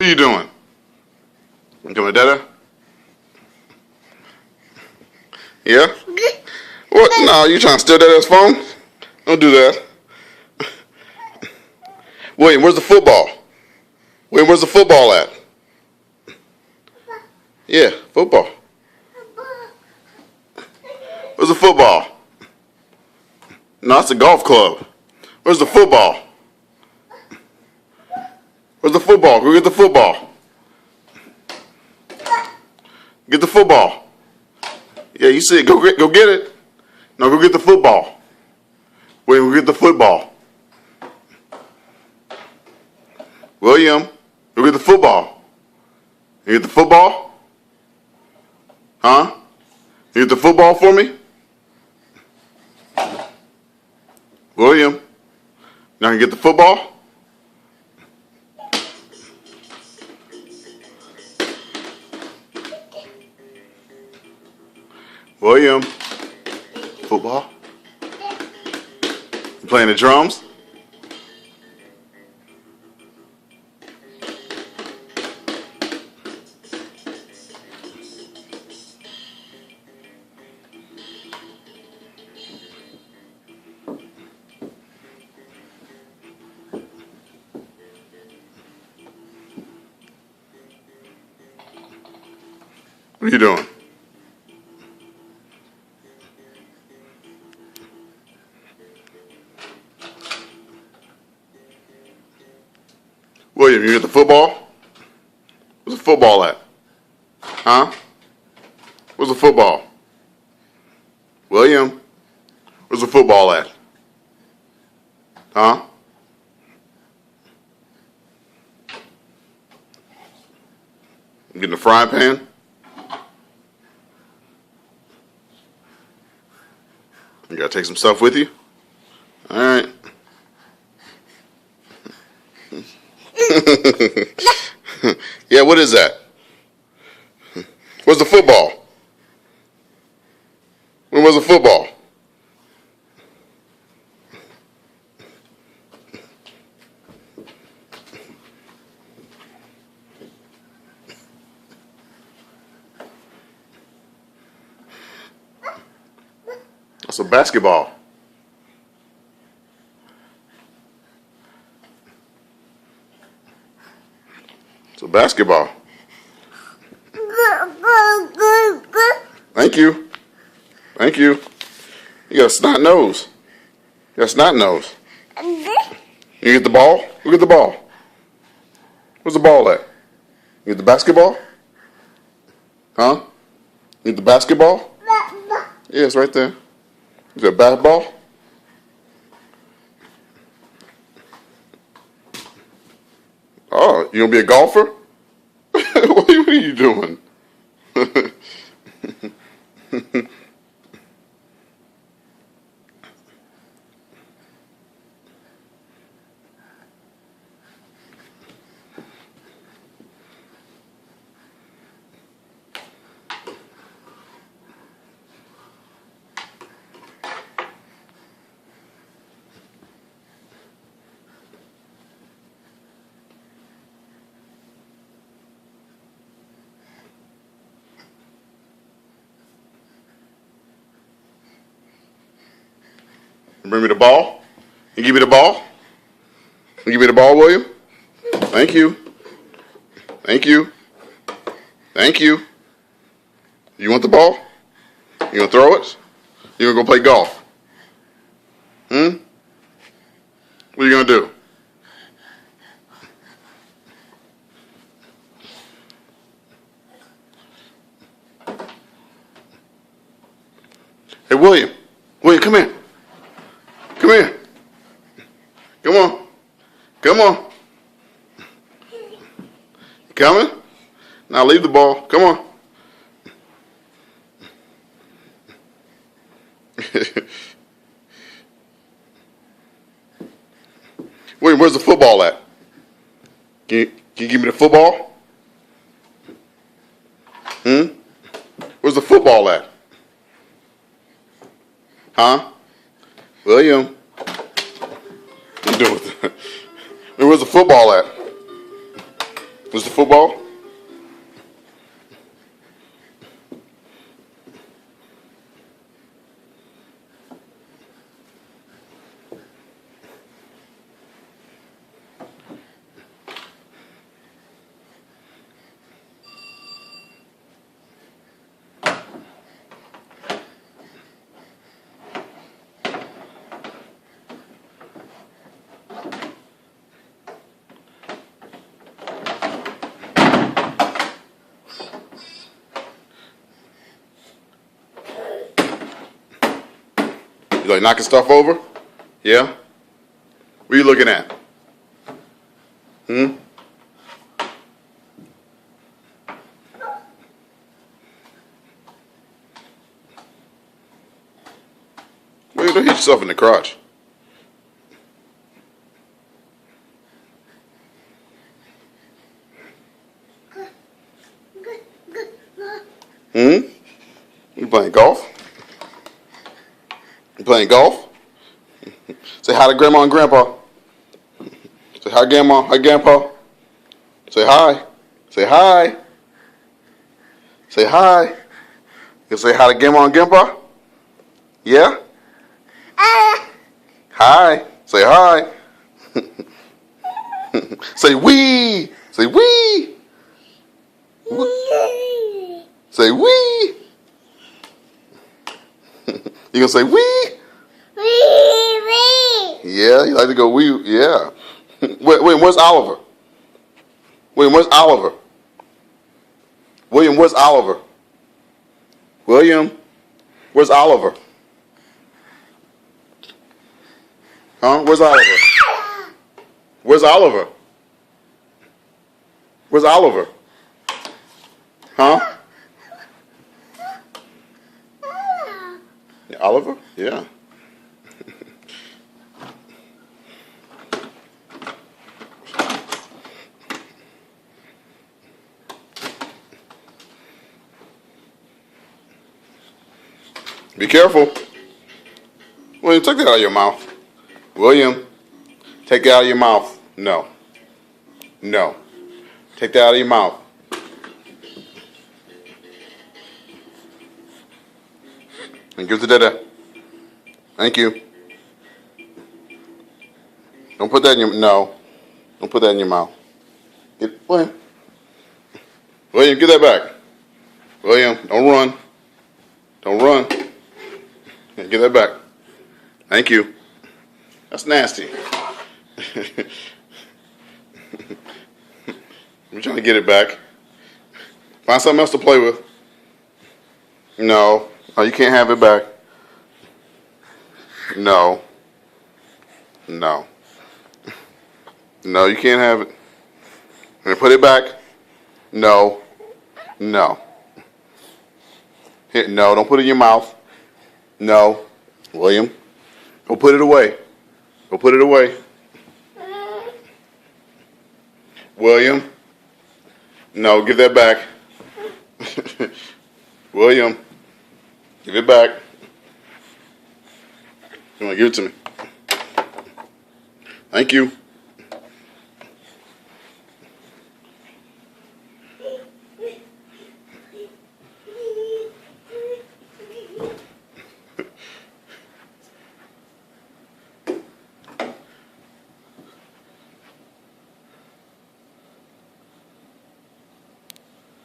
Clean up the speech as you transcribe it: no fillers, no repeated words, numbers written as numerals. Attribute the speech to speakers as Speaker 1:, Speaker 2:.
Speaker 1: What are you doing? You doing dada? Yeah? What? No, you trying to steal Dada's phone? Don't do that. William, where's the football? William, where's the football at? Yeah, football. Where's the football? No, that's a golf club. Where's the football? Where's the football? Go get the football. Get the football. Yeah, you see it. Go get it. No, go get the football. Wait, go get the football. William, go get the football. You get the football? Huh? You get the football for me? William, now you get the football? William, football? You playing the drums? What are you doing? William, you get the football? Where's the football at? Huh? Where's the football? William, where's the football at? Huh? You getting the frying pan? You gotta take some stuff with you? All right. Yeah, what is that? Where's the football? Where's the football? That's a basketball. It's a basketball. Thank you. Thank you. You got a snot nose. You got a snot nose. You get the ball? Look at the ball. Where's the ball at? You get the basketball? Huh? You get the basketball? Yeah, it's right there. Is it a basketball? Oh, you gonna be a golfer? What are you doing? Bring me the ball. You give me the ball? You give me the ball, William? Thank you. Thank you. Thank you. You want the ball? You gonna throw it? You gonna go play golf? What are you gonna do? Hey, William. William, come here. Come here. Come on. Come on. You coming? Now leave the ball. Come on. William, where's the football at? Can you give me the football? Where's the football at? Huh? William, what you doing with that? Where's the football at? Was the football? You like knocking stuff over? Yeah? What are you looking at? Well, you don't hit yourself in the crotch. You playing golf? You playing golf? Say hi to Grandma and Grandpa. Say hi, Grandma. Hi, Grandpa. Say hi. Say hi. Say hi. You say hi to Grandma and Grandpa? Yeah? Hi. Say hi. Say wee. Say wee. Say wee. You gonna say wee? Yeah, you like to go wee. Yeah. Wait, where's Oliver? William, where's Oliver? William, where's Oliver? William, where's Oliver? Huh? Where's Oliver? Where's Oliver? Where's Oliver? Huh? Yeah, Oliver? Yeah. Be careful. William, take that out of your mouth. William, take that out of your mouth. No. No. Take that out of your mouth. And give it to Dada. Thank you. Don't put that in your no. Don't put that in your mouth. William. William, get that back. William, don't run. Don't run. Yeah, get that back. Thank you. That's nasty. I'm trying to get it back. Find something else to play with. No. Oh, you can't have it back. No. No. No, you can't have it. And put it back. No. No. Here, no, don't put it in your mouth. No. William, go put it away. Go put it away. William, no, give that back. William, give it back. You want to give it to me? Thank you.